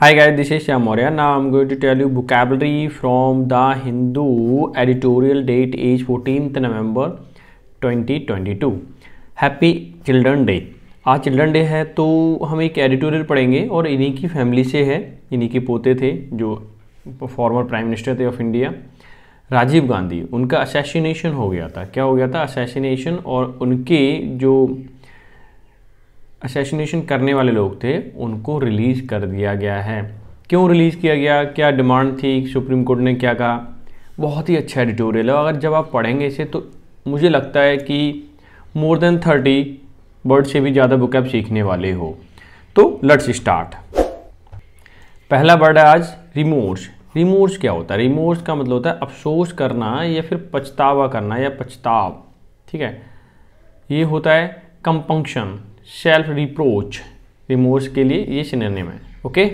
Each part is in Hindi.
Hi guys, this is Shyam Maurya. Now I'm going to tell you vocabulary from the Hindu editorial date is 14th November 2022. Happy Children Day. आज चिल्ड्रन डे है तो हम एक एडिटोरियल पढ़ेंगे और इन्हीं की फैमिली से है, इन्हीं के पोते थे जो फॉर्मर प्राइम मिनिस्टर थे ऑफ इंडिया राजीव गांधी। उनका असैसिनेशन हो गया था। क्या हो गया था? असैसिनेशन। और उनके जो असैसिनेशन करने वाले लोग थे उनको रिलीज़ कर दिया गया है। क्यों रिलीज़ किया गया, क्या डिमांड थी, सुप्रीम कोर्ट ने क्या कहा? बहुत ही अच्छा एडिटोरियल है। अगर जब आप पढ़ेंगे इसे तो मुझे लगता है कि मोर देन 30 वर्ड से भी ज़्यादा बुक आप सीखने वाले हो। तो लेट्स स्टार्ट। पहला वर्ड है आज रिमोर्स। रिमोर्स क्या होता है? रिमोर्स का मतलब होता है अफसोस करना या फिर पछतावा करना या पछताव। ठीक है, ये होता है कंपंक्शन, सेल्फ रिप्रोच। रिमोर्स के लिए ये सिनोनिम है। ओके,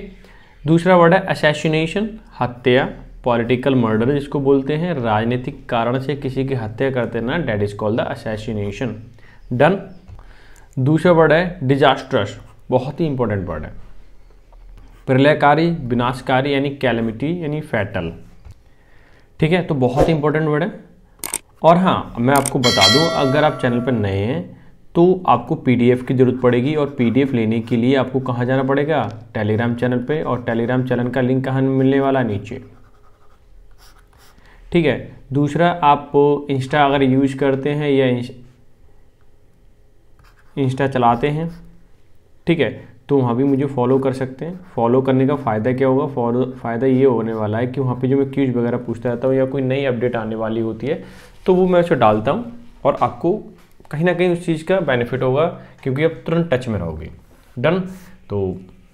दूसरा वर्ड है असैसिनेशन, हत्या, पॉलिटिकल मर्डर जिसको बोलते हैं। राजनीतिक कारण से किसी की हत्या करते ना, that is called the assassination. Done. दूसरा वर्ड है डिजास्ट्रस, बहुत ही इंपॉर्टेंट वर्ड है। प्रलयकारी, विनाशकारी यानी कैलेमिटी यानी फैटल। ठीक है, तो बहुत ही इंपॉर्टेंट वर्ड है। और हाँ, मैं आपको बता दूं, अगर आप चैनल पर नए हैं तो आपको पीडीएफ की ज़रूरत पड़ेगी और पीडीएफ लेने के लिए आपको कहाँ जाना पड़ेगा? टेलीग्राम चैनल पे। और टेलीग्राम चैनल का लिंक कहाँ मिलने वाला? नीचे। ठीक है। दूसरा, आप इंस्टा अगर यूज़ करते हैं या इंस्टा चलाते हैं, ठीक है, तो वहाँ भी मुझे फॉलो कर सकते हैं। फॉलो करने का फ़ायदा क्या होगा? फ़ायदा ये होने वाला है कि वहाँ पे जो मैं क्यूज वगैरह पूछता रहता हूँ या कोई नई अपडेट आने वाली होती है तो वो मैं उसे डालता हूँ और आपको कहीं ना कहीं उस चीज़ का बेनिफिट होगा क्योंकि आप तुरंत टच में रहोगे। डन। तो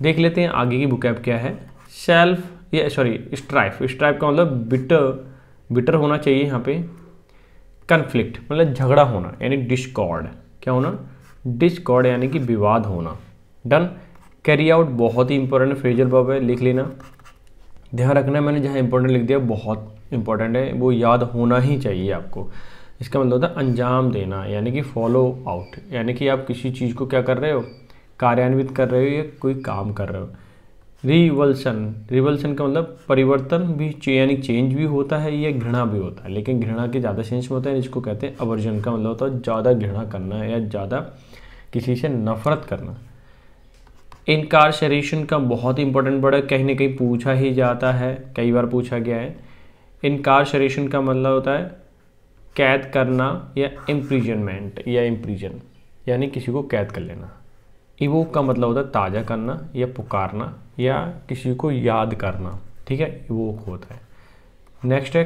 देख लेते हैं आगे की बुकैब क्या है। सेल्फ या स्ट्राइफ। स्ट्राइफ का मतलब बिटर होना चाहिए यहाँ पे। कन्फ्लिक्ट मतलब झगड़ा होना यानी डिस्कॉर्ड। क्या होना? डिस्कॉर्ड यानी कि विवाद होना। डन। कैरी आउट बहुत ही इंपॉर्टेंट फ्रेजल वर्ब है, लिख लेना। ध्यान रखना, मैंने जहाँ इंपॉर्टेंट लिख दिया बहुत इंपॉर्टेंट है, वो याद होना ही चाहिए आपको। इसका मतलब होता है अंजाम देना यानी कि फॉलो आउट, यानी कि आप किसी चीज़ को क्या कर रहे हो? कार्यान्वित कर रहे हो या कोई काम कर रहे हो। रिवल्सन। रिवल्सन का मतलब परिवर्तन भी यानी चेंज भी होता है या घृणा भी होता है, लेकिन घृणा के ज़्यादा सेंस में होता है, जिसको कहते हैं अवर्जन। का मतलब होता है ज़्यादा घृणा करना या ज़्यादा किसी से नफरत करना। इनकारसरेशन का बहुत ही इंपॉर्टेंट वर्ड है, कहीं ना कहीं पूछा ही जाता है, कई बार पूछा गया है। इनकारसरेशन का मतलब होता है कैद करना या इम्प्रिजनमेंट या इम्प्रिजन यानी किसी को कैद कर लेना। इवोक का मतलब होता है ताज़ा करना या पुकारना या किसी को याद करना। ठीक है, इवोक होता है। नेक्स्ट है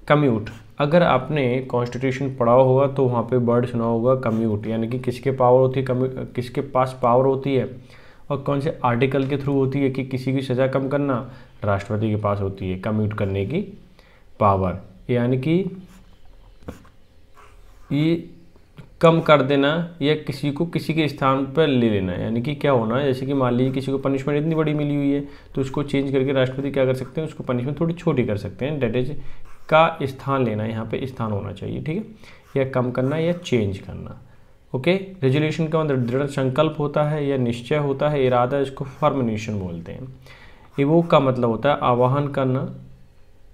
कम्यूट। अगर आपने कॉन्स्टिट्यूशन पढ़ा होगा तो वहाँ पे वर्ड सुना होगा कम्यूट, यानी कि किसके पावर होती है, किसके पास पावर होती है और कौन से आर्टिकल के थ्रू होती है कि किसी की सज़ा कम करना? राष्ट्रपति के पास होती है कम्यूट करने की पावर, यानी कि ये कम कर देना या किसी को किसी के स्थान पर ले लेना। यानी कि क्या होना है, जैसे कि मान लीजिए किसी को पनिशमेंट इतनी बड़ी मिली हुई है तो उसको चेंज करके राष्ट्रपति क्या कर सकते हैं? उसको पनिशमेंट थोड़ी छोटी कर सकते हैं। डेट इज का स्थान लेना, यहाँ पे स्थान होना चाहिए। ठीक है, या कम करना या चेंज करना। ओके। रेजोल्यूशन का मतलब दृढ़ संकल्प होता है या निश्चय होता है, इरादा, इसको फॉर्मिनेशन बोलते हैं। इवोक का मतलब होता है आवाहन करना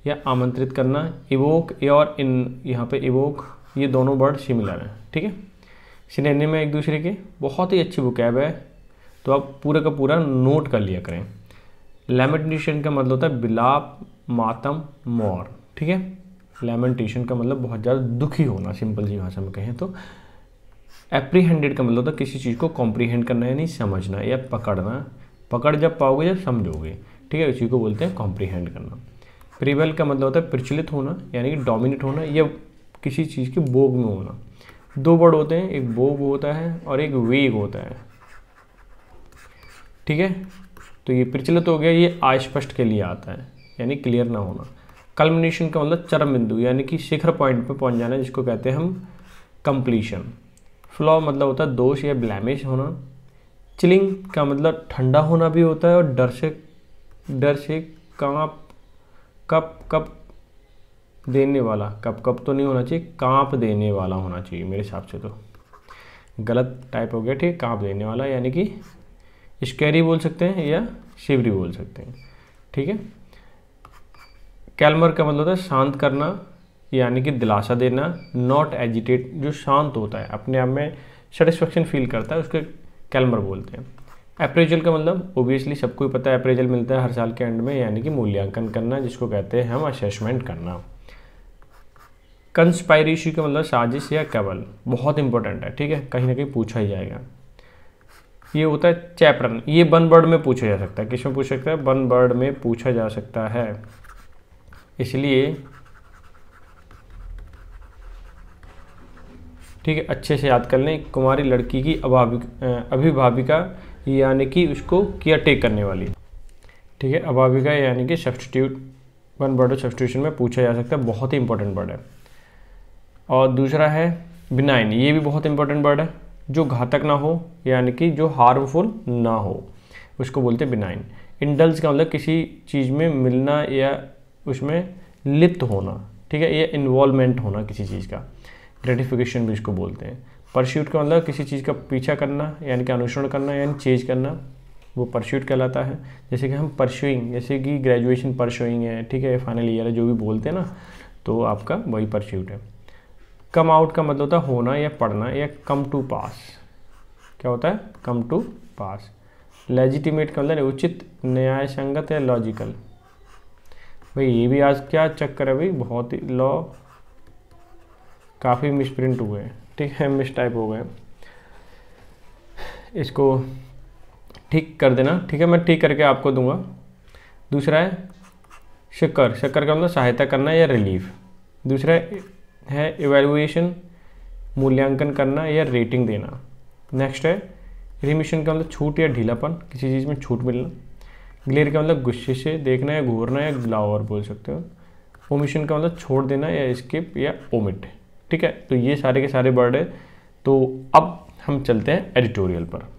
या आमंत्रित करना। इवोक और यहाँ पे इवोक, ये दोनों वर्ड सिमिलर हैं। ठीक है, सिनोनिम में एक दूसरे के। बहुत ही अच्छी बुकैब है, तो आप पूरा का पूरा नोट कर लिया करें। लैमेंटेशन का मतलब होता है विलाप, मातम, मौर। ठीक है, लैमेंटेशन का मतलब बहुत ज़्यादा दुखी होना, सिंपल जी भाषा में कहें तो। एप्रीहेंडेड का मतलब होता है किसी चीज़ को कॉम्प्रीहेंड करना यानी समझना या पकड़ना। पकड़ जब पाओगे जब समझोगे। ठीक है, इसी को बोलते हैं कॉम्प्रीहेंड करना। प्रिवेल का मतलब होता है प्रचलित होना यानी कि डोमिनेट होना या किसी चीज़ के भोग में होना। दो वर्ड होते हैं, एक भोग होता है और एक वेग होता है। ठीक है, तो ये प्रचलित हो गया, ये अस्पष्ट के लिए आता है यानी क्लियर ना होना। कल्मिनेशन का मतलब चरम बिंदु यानी कि शिखर पॉइंट पे पहुंच जाना, जिसको कहते हैं हम कंप्लीशन। फ्लॉ मतलब होता है दोष या ब्लैमिश होना। चिलिंग का मतलब ठंडा होना भी होता है और डर से कप देने वाला, कप तो नहीं होना चाहिए, कांप देने वाला होना चाहिए मेरे हिसाब से, तो गलत टाइप हो गया। ठीक, कांप देने वाला यानी कि स्कैरी बोल सकते हैं या शिवरी बोल सकते हैं, ठीक है। कैलमर का मतलब होता है शांत करना, यानी कि दिलासा देना। नॉट एजिटेट, जो शांत होता है, अपने आप में सेटिस्फेक्शन फील करता है, उसके कैलमर बोलते हैं। अप्रेजल का मतलब ओबियसली सबको ही पता है, अप्रेजल मिलता है हर साल के एंड में, यानी कि मूल्यांकन करना, जिसको कहते हैं हम असेसमेंट करना। कंस्पायरेसी का मतलब साजिश या कबल, बहुत इंपॉर्टेंट है, ठीक है, कहीं ना कहीं पूछा ही जाएगा। ये होता है चैप्टर, ये वन वर्ड में पूछा जा सकता है। किस में पूछ सकता है? वन वर्ड में पूछा जा सकता है, इसलिए ठीक है, अच्छे से याद कर लें। कुमारी लड़की की अभिभाविका यानी कि उसको केयर टेक करने वाली, ठीक है। अभाविका यानी कि सब्स्टिट्यूट, वन वर्ड सब्स्टिट्यूशन में पूछा जा सकता है, बहुत ही इंपॉर्टेंट वर्ड है। और दूसरा है बिनाइन, ये भी बहुत इंपॉर्टेंट वर्ड है, जो घातक ना हो यानी कि जो हार्मफुल ना हो, उसको बोलते हैं बिनाइन। इंडल्ज का मतलब किसी चीज़ में मिलना या उसमें लिप्त होना, ठीक है, या इन्वॉल्वमेंट होना किसी चीज़ का, ग्रेटिफिकेशन भी इसको बोलते हैं। परस्यूट का मतलब किसी चीज़ का पीछा करना, यानी कि अनुसरण करना, यानी चेज करना, वो परस्यूट कहलाता है। जैसे कि हम परस्यूइंग, जैसे कि ग्रेजुएशन परस्यूइंग है, ठीक है, फाइनल ईयर है, जो भी बोलते हैं ना, तो आपका वही परस्यूट है। कम आउट का मतलब होता है होना या पढ़ना, या कम टू पास, क्या होता है? Come to pass. लेजिटिमेट का मतलब उचित, न्याय संगत या लॉजिकल। भाई ये भी आज क्या चक्कर है भाई, बहुत ही लॉ काफ़ी मिसप्रिंट हुए हैं, ठीक है, मिस टाइप हो गए, इसको ठीक कर देना, ठीक है, मैं ठीक करके आपको दूंगा। दूसरा है शक्कर, शक्कर का मतलब सहायता करना या रिलीफ। दूसरा है इवैल्यूएशन, मूल्यांकन करना या रेटिंग देना। नेक्स्ट है रिमिशन का मतलब छूट या ढीलापन, किसी चीज़ में छूट मिलना। ग्लेयर का मतलब गुस्से से देखना या घूरना या ग्लावर बोल सकते हो। ओमिशन का मतलब छोड़ देना या स्किप या ओमिट, ठीक है। तो ये सारे के सारे वर्ड है। तो अब हम चलते हैं एडिटोरियल पर।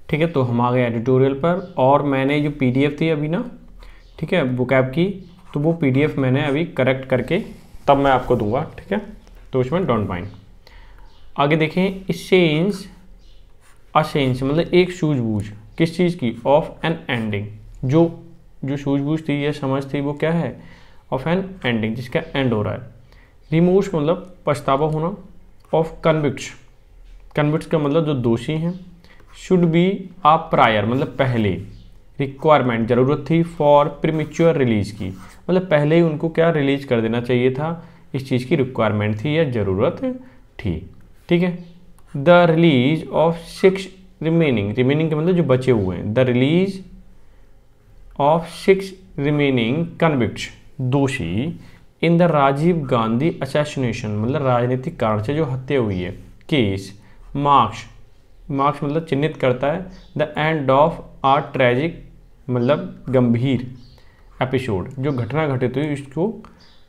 ठीक है, तो हम आ गए एडिटोरियल पर, और मैंने जो पीडीएफ थी अभी ना, ठीक है, वोकैब की, तो वो पीडीएफ मैंने अभी करेक्ट करके तब मैं आपको दूंगा, ठीक है, तो उसमें डोंट माइंड। आगे देखें, सेंस, असेंस मतलब एक सूझबूझ, किस चीज़ की? ऑफ एन एंडिंग, जो सूझबूझ थी या समझ थी वो क्या है? ऑफ एन एंडिंग, जिसका एंड हो रहा है। रिमोर्स मतलब पछतावा होना। ऑफ कन्विक्ट्स, कन्विक्ट्स का मतलब जो दोषी हैं। शुड बी आ प्रायर मतलब पहले। रिक्वायरमेंट ज़रूरत थी। फॉर प्रीमेच्योर रिलीज की मतलब पहले ही उनको क्या रिलीज कर देना चाहिए था, इस चीज़ की रिक्वायरमेंट थी या ज़रूरत थी, ठीक है। The release of 6 remaining, remaining का मतलब जो बचे हुए हैं। The release of 6 remaining convicts, दोषी, in the Rajiv Gandhi assassination मतलब राजनीतिक कारण से जो हत्या हुई है, केस। मार्क्स, मार्क्स मतलब चिन्हित करता है। The end of a tragic मतलब गंभीर एपिसोड, जो घटना घटित हुई इसको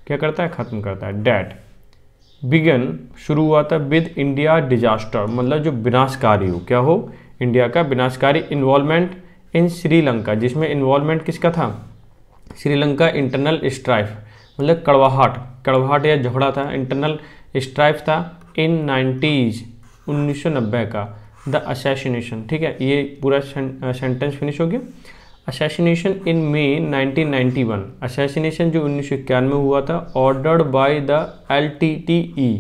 क्या करता है? ख़त्म करता है। डेट, बिगन शुरू हुआ था विद इंडिया डिजास्टर मतलब जो विनाशकारी हो, क्या हो? इंडिया का विनाशकारी। इन्वॉल्वमेंट इन श्रीलंका, जिसमें इन्वॉल्वमेंट किसका था? श्रीलंका। इंटरनल स्ट्राइफ मतलब कड़वाहट या झगड़ा था, इंटरनल स्ट्राइफ था। इन 90s 1990 का। द असैसिनेशन, ठीक है, ये पूरा सेंटेंस फिनिश हो गया। असैसिनेशन इन मई 1991, असैसिनेशन जो 1991 में हुआ था। Ordered by the LTTE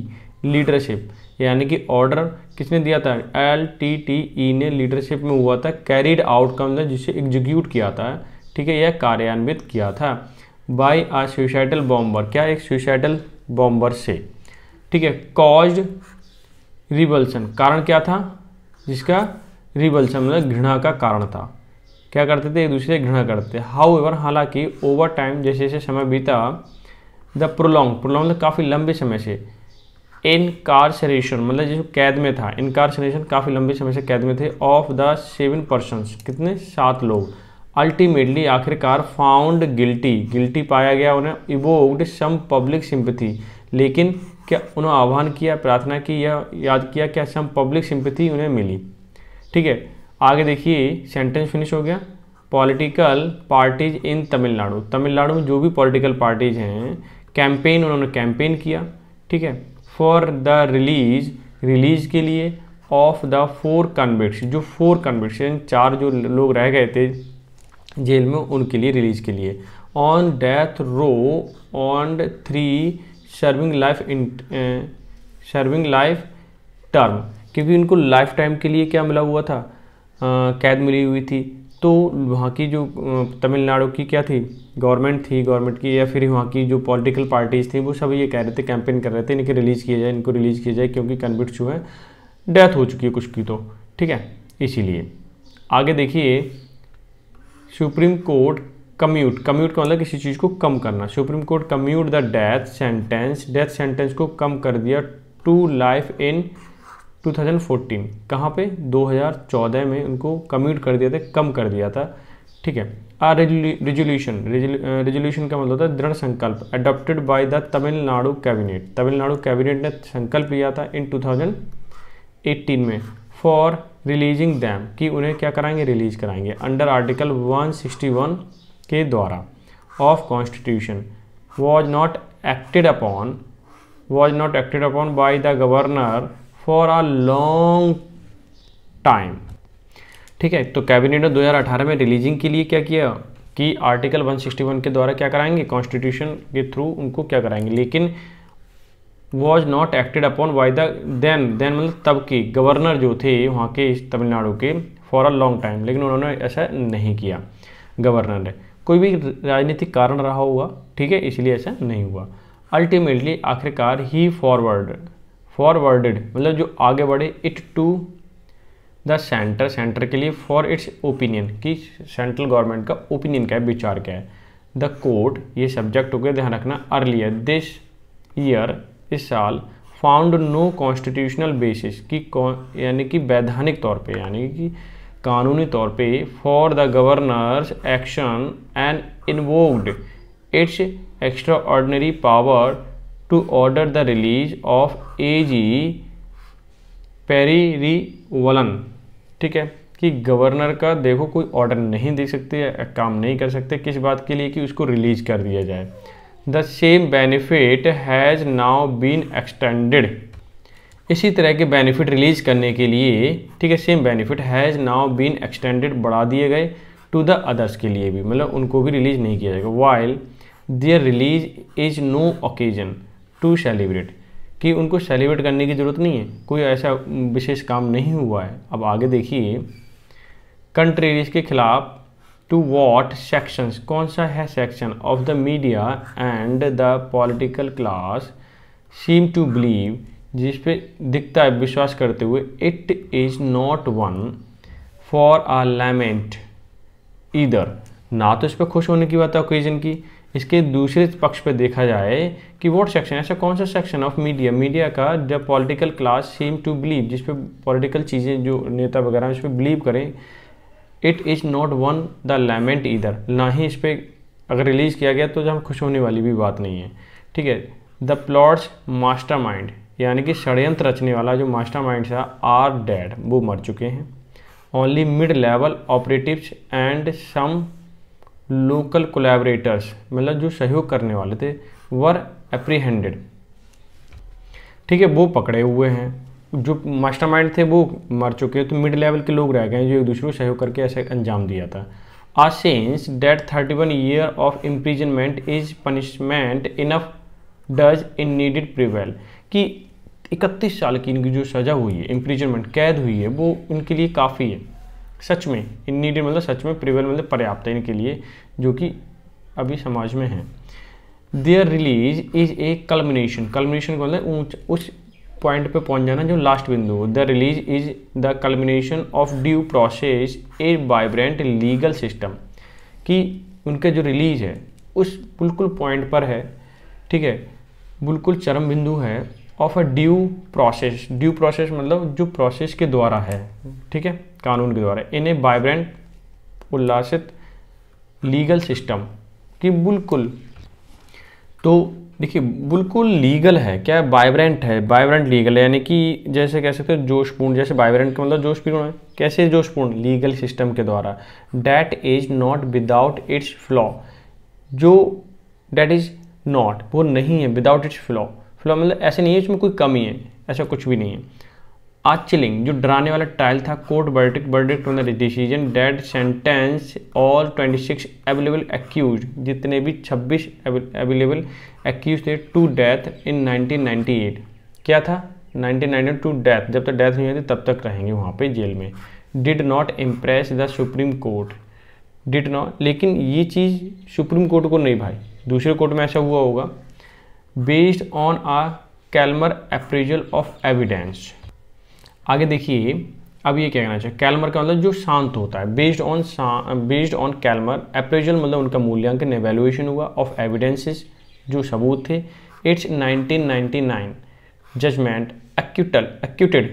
leadership, यानी कि ऑर्डर किसने दिया था? LTTE ने लीडरशिप में हुआ था। कैरिड आउट का मतलब जिसे एग्जीक्यूट किया था, ठीक है, यह कार्यान्वित किया था। बाय आ सुसाइडल बॉम्बर, क्या? एक सुसाइडल बॉम्बर से, ठीक है। कॉज्ड रिवल्सन, कारण क्या था जिसका? रिवल्सन मतलब घृणा का कारण था। क्या करते थे? एक दूसरे से घृणा करते थे। हाउएवर हालांकि, ओवर टाइम जैसे जैसे समय बीता। द प्रोलॉन्ग मतलब काफ़ी लंबे समय से। इनकार्सरेशन मतलब जो कैद में था, इनकार्सरेशन काफ़ी लंबे समय से कैद में थे। ऑफ द 7 पर्सन्स, कितने? 7 लोग। अल्टीमेटली आखिरकार फाउंड गिल्टी पाया गया, उन्हें इवोक्ड सम पब्लिक सिंपैथी, लेकिन क्या उन्होंने आह्वान किया, प्रार्थना की या याद किया, क्या सम पब्लिक सिंपैथी उन्हें मिली। ठीक है, आगे देखिए सेंटेंस फिनिश हो गया। Political parties in Tamil Nadu, Tamil Nadu में जो भी पॉलिटिकल पार्टीज हैं कैंपेन, उन्होंने कैंपेन किया। ठीक है, फॉर द रिलीज के लिए ऑफ द 4 कन्विक्ट्स, जो 4 कन्विक्ट्स 4 जो लोग रह गए थे जेल में, उनके लिए रिलीज के लिए। On death row on 3 serving life term, क्योंकि उनको लाइफ टाइम के लिए क्या मिला हुआ था, कैद मिली हुई थी। तो वहाँ की जो तमिलनाडु की क्या थी, गवर्नमेंट की, या फिर वहाँ की जो पॉलिटिकल पार्टीज थी, वो सब ये कह रहे थे, कैंपेन कर रहे थे इनको रिलीज़ किया जाए, क्योंकि कन्विक्ट जो है डेथ हो चुकी है कुछ की। तो ठीक है, इसीलिए आगे देखिए सुप्रीम कोर्ट कम्यूट का मतलब किसी चीज़ को कम करना। Supreme court commute the death sentence को कम कर दिया टू लाइफ इन 2014, कहाँ पे 2014 में उनको कम्यूट कर दिया था, कम कर दिया था। ठीक है, रेजोल्यूशन का मतलब होता है दृढ़ संकल्प, adopted by the Tamil Nadu cabinet ने संकल्प लिया था इन 2018 में फॉर रिलीजिंग दैम, कि उन्हें क्या कराएंगे, रिलीज कराएंगे अंडर आर्टिकल 161 के द्वारा of constitution, was not acted upon by the governor for a long time। ठीक है, तो कैबिनेट ने 2018 में रिलीजिंग के लिए क्या किया कि आर्टिकल 161 के द्वारा क्या कराएंगे, कॉन्स्टिट्यूशन के थ्रू उनको क्या कराएंगे, लेकिन was not acted upon by the then मतलब तब के गवर्नर जो थे वहाँ के तमिलनाडु के फॉर अ लॉन्ग टाइम, लेकिन उन्होंने ऐसा नहीं किया गवर्नर ने, कोई भी राजनीतिक कारण रहा होगा। ठीक है, इसलिए ऐसा नहीं हुआ। अल्टीमेटली आखिरकार ही फॉरवर्डेड मतलब जो आगे बढ़े इट टू द सेंटर के लिए फॉर इट्स ओपिनियन, कि सेंट्रल गवर्नमेंट का ओपिनियन क्या है, विचार क्या है। द कोर्ट, ये सब्जेक्ट हो गया, ध्यान रखना, अर्लियर दिस ईयर, इस साल, फाउंड नो कॉन्स्टिट्यूशनल बेसिस, की यानी कि वैधानिक तौर पे, यानी कि कानूनी तौर पे, for the governor's action and invoked its extraordinary power to order the release of AG Perarivalan. ठीक है, कि गवर्नर का देखो कोई ऑर्डर नहीं दे सकते, काम नहीं कर सकते, किस बात के लिए, कि उसको रिलीज कर दिया जाए। The same benefit has now been extended, इसी तरह के बेनिफिट रिलीज करने के लिए, ठीक है, same benefit has now been extended, बढ़ा दिए गए, टू द अदर्स के लिए भी, मतलब उनको भी रिलीज नहीं किया जाएगा। While there release is no occasion to celebrate, कि उनको सेलिब्रेट करने की ज़रूरत नहीं है, कोई ऐसा विशेष काम नहीं हुआ है। अब आगे देखिए, कंट्रीज के खिलाफ टू वॉट सेक्शंस, कौन सा है section of the media and the political class seem to believe, जिस पे दिखता है विश्वास करते हुए, it is not one for a lament either, ना तो इस पर खुश होने की बात है ओकेजन की। इसके दूसरे पक्ष पे देखा जाए कि वॉट सेक्शन, ऐसा कौन सा सेक्शन ऑफ मीडिया का the political class seem to believe, जिस पे पॉलिटिकल चीज़ें जो नेता वगैरह उस पर बिलीव करें, it is not one the lament either, ना ही इस पर अगर रिलीज़ किया गया तो जब खुश होने वाली भी बात नहीं है। ठीक है, द प्लॉट्स मास्टरमाइंड, यानी कि षड्यंत्र रचने वाला जो मास्टरमाइंड था, आर डेड, वो मर चुके हैं। Only mid level operatives and some local collaborators, मतलब जो सहयोग करने वाले थे, वर एप्रीहेंडेड। ठीक है, वो पकड़े हुए हैं, जो मास्टरमाइंड थे वो मर चुके हैं, तो मिड लेवल के लोग रह गए जो एक दूसरे को सहयोग करके ऐसे अंजाम दिया था। A sense that 31 year of imprisonment is punishment enough does indeed prevail, कि 31 साल की इनकी जो सज़ा हुई है, इम्प्रिजनमेंट कैद हुई है, वो इनके लिए काफ़ी है। सच में इन नीडेड मतलब सच में, प्रिवेल मतलब पर्याप्त है इनके लिए, जो कि अभी समाज में है। There release is a culmination को मतलब उस पॉइंट पे पहुंच जाना जो लास्ट बिंदु हो। The release is the culmination of due process A vibrant legal system, कि उनका जो रिलीज है उस बिल्कुल पॉइंट पर है। ठीक है, बिल्कुल चरम बिंदु है ऑफ अ ड्यू प्रोसेस मतलब जो प्रोसेस के द्वारा है, ठीक है, कानून के द्वारा, इन ए वाइब्रेंट उल्लासित लीगल सिस्टम कि बिल्कुल, तो देखिए बिल्कुल लीगल है, क्या वाइब्रेंट है, वाइब्रेंट लीगल है, यानी कि जैसे कह सकते हो जोशपूर्ण, जैसे वाइब्रेंट का मतलब जोशपूर्ण है, कैसे जोशपूर्ण, लीगल सिस्टम के द्वारा। That is not without its flaw, जो डैट इज नॉट वो नहीं है विदाउट इट्स फ्लॉ, फ्लॉ मतलब ऐसे नहीं है इसमें कोई कमी है, ऐसा कुछ भी नहीं है। आज चिलिंग जो डराने वाला ट्रायल था, court verdict, verdict on the decision date sentence all 26 available accused, जितने भी 26 अवेलेबल एक्यूज थे टू डेथ इन 1998। क्या था 1998 टू डेथ, जब तक डेथ नहीं होती तब तक रहेंगे वहाँ पे जेल में। Did not impress the supreme court, did not, लेकिन ये चीज़ सुप्रीम कोर्ट को नहीं भाई, दूसरे कोर्ट में ऐसा हुआ होगा। Based on a calmer appraisal of evidence, आगे देखिए अब ये क्या कहना चाहिए, कैल्मर का मतलब जो शांत होता है, बेस्ड ऑन कैल्मर अप्रेजल मतलब उनका मूल्यांकन, एवेल्युएशन हुआ ऑफ एविडेंसेस जो सबूत थे। It's 1999 judgment acquitted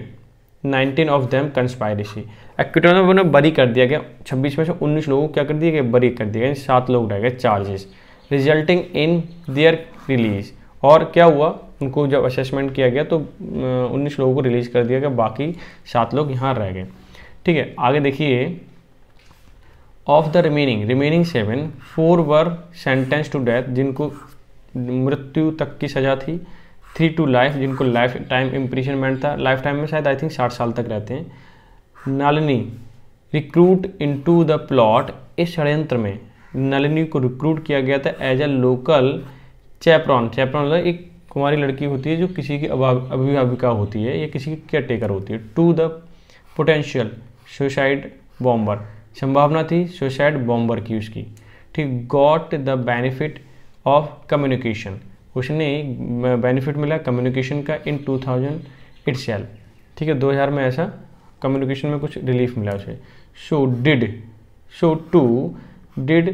19 of them conspiracy, acquitted मतलब उन्हें बरी कर दिया गया, 26 में से 19 लोगों को क्या कर दिया गया, बरी कर दिया गया, 7 लोग रह गए charges, resulting in their release. और क्या हुआ, उनको जब असेसमेंट किया गया तो 19 लोगों को रिलीज़ कर दिया गया, बाकी 7 लोग यहाँ रह गए। ठीक है, आगे देखिए of the remaining 7 4 were sentence to death, जिनको मृत्यु तक की सज़ा थी, 3 टू लाइफ, जिनको लाइफ टाइम इम्प्रिजनमेंट था, लाइफ टाइम में शायद आई थिंक 60 साल तक रहते हैं। Nalini recruit into the plot, इस षड्यंत्र में नलिनी को रिक्रूट किया गया था एज ए लोकल चैपरॉन मतलब एक कुमारी लड़की होती है जो किसी की अभिभाविका होती है या किसी की केयर टेकर होती है। To the potential suicide bomber, संभावना थी सुसाइड बॉम्बर की उसकी। ठीक, got the benefit of communication, उसने बेनिफिट मिला कम्युनिकेशन का इन 2000 इटसेल्फ। ठीक है, 2000 में ऐसा कम्युनिकेशन में कुछ रिलीफ मिला उसे। So too did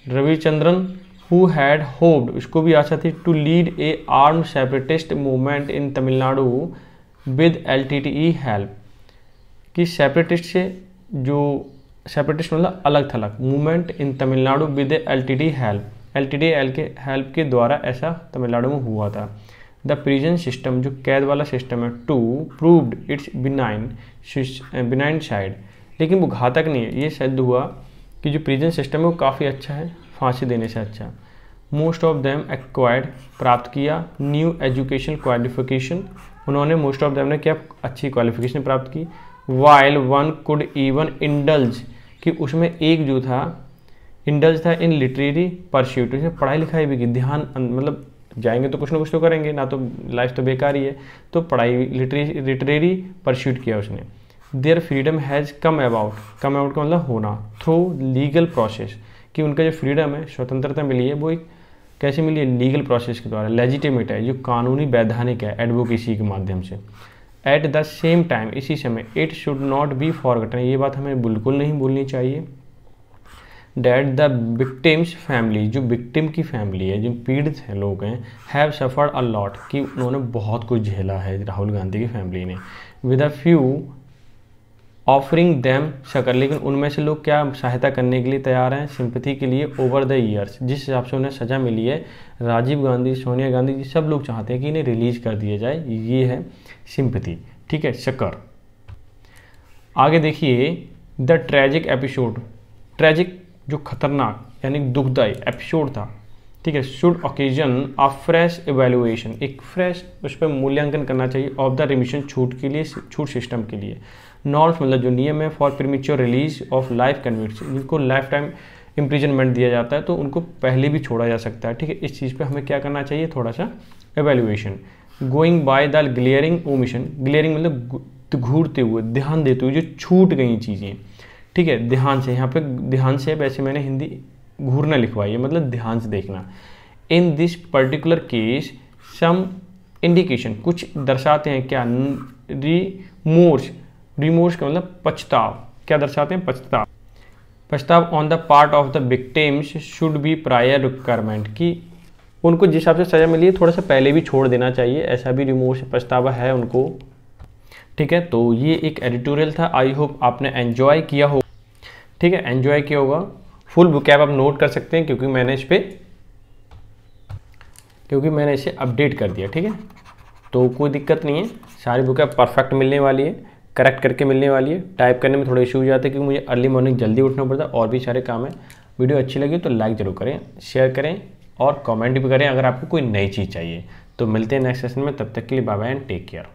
Ravichandran who had hoped, उसको भी आशा थी, to lead a arm separatist movement in Tamil Nadu with LTTE help, कि सेपरेटिस्ट से जो सेपरेटिस्ट मतलब अलग थलग movement in Tamil Nadu with LTTE help, LTTE के हेल्प के द्वारा ऐसा तमिलनाडु में हुआ था। द प्रिजन सिस्टम जो कैद वाला सिस्टम है, to proved its benign side, लेकिन वो घातक नहीं है, ये सिद्ध हुआ कि जो प्रिजन सिस्टम है वो काफ़ी अच्छा है, फांसी देने से अच्छा। मोस्ट ऑफ देम एक्वायर्ड, प्राप्त किया, न्यू एजुकेशन क्वालिफिकेशन, उन्होंने मोस्ट ऑफ देम ने क्या अच्छी क्वालिफिकेशन प्राप्त की। While one could even indulge, कि उसमें एक जो था इंडल्ज था इन लिटरेरी परस्यूट, उसमें पढ़ाई लिखाई भी की, ध्यान मतलब जाएंगे तो कुछ ना कुछ तो करेंगे ना, तो लाइफ तो बेकार ही है, तो पढ़ाई लिटरेरी परस्यूट किया उसने। Their freedom has come about का मतलब होना, थ्रू लीगल प्रोसेस, कि उनका जो फ्रीडम है, स्वतंत्रता मिली है, वो एक कैसे मिली है, लीगल प्रोसेस के द्वारा, लेजिटिमेट है, जो कानूनी वैधानिक है, एडवोकेसी के माध्यम से। एट द सेम टाइम, इसी समय, it should not be forgotten, ये बात हमें बिल्कुल नहीं भूलनी चाहिए, डैट द विक्टिम्स फैमिली, जो विक्टिम की फैमिली है, जो पीड़ित हैं लोग हैं, हैव सफर्ड अ लॉट, कि उन्होंने बहुत कुछ झेला है राहुल गांधी की फैमिली ने। With a few offering them शक्कर, लेकिन उनमें से लोग क्या सहायता करने के लिए तैयार हैं, सिंपैथी के लिए ओवर द ईयर्स, जिस हिसाब से उन्हें सज़ा मिली है, राजीव गांधी, सोनिया गांधी जी सब लोग चाहते हैं कि इन्हें रिलीज कर दिया जाए, ये है सिंपैथी। ठीक है, शक्कर। आगे देखिए द ट्रेजिक एपिसोड, ट्रेजिक जो खतरनाक यानी दुखदायी एपिसोड था, ठीक है, should occasion a fresh evaluation, एक फ्रेश उस पर मूल्यांकन करना चाहिए ऑफ द रिमिशन, छूट के लिए, छूट सिस्टम के लिए। नॉर्म्स मतलब जो नियम है for premature release of life convicts, जिनको लाइफ टाइम इम्प्रिजनमेंट दिया जाता है तो उनको पहले भी छोड़ा जा सकता है। ठीक है, इस चीज़ पे हमें क्या करना चाहिए, थोड़ा सा evaluation. Going by the glaring omission, glaring मतलब घूरते हुए, ध्यान देते हुए जो छूट गई चीज़ें, ठीक है, ध्यान से, यहाँ पे ध्यान से, वैसे मैंने हिंदी घूरना लिखवाई है, मतलब ध्यान से देखना। In this particular case some indication, कुछ दर्शाते हैं क्या, रिमोर्स का मतलब पछताव, क्या दर्शाते हैं, पछताव on the part of the victims should be prior requirement, कि उनको जिस हिसाब से सज़ा मिली है थोड़ा सा पहले भी छोड़ देना चाहिए, ऐसा भी रिमोर्स पछतावा है उनको। ठीक है, तो ये एक एडिटोरियल था, आई होप आपने एंजॉय किया हो। ठीक है, एन्जॉय किया होगा। फुल vocab आप नोट कर सकते हैं क्योंकि मैंने इसे अपडेट कर दिया। ठीक है, तो कोई दिक्कत नहीं है, सारी vocab परफेक्ट मिलने वाली है, करेक्ट करके मिलने वाली है। टाइप करने में थोड़ा इशू हो जाता है क्योंकि मुझे अर्ली मॉर्निंग जल्दी उठना पड़ता है और भी सारे काम है। वीडियो अच्छी लगी तो लाइक ज़रूर करें, शेयर करें और कमेंट भी करें अगर आपको कोई नई चीज़ चाहिए। तो मिलते हैं नेक्स्ट सेशन में, तब तक के लिए bye bye and take care.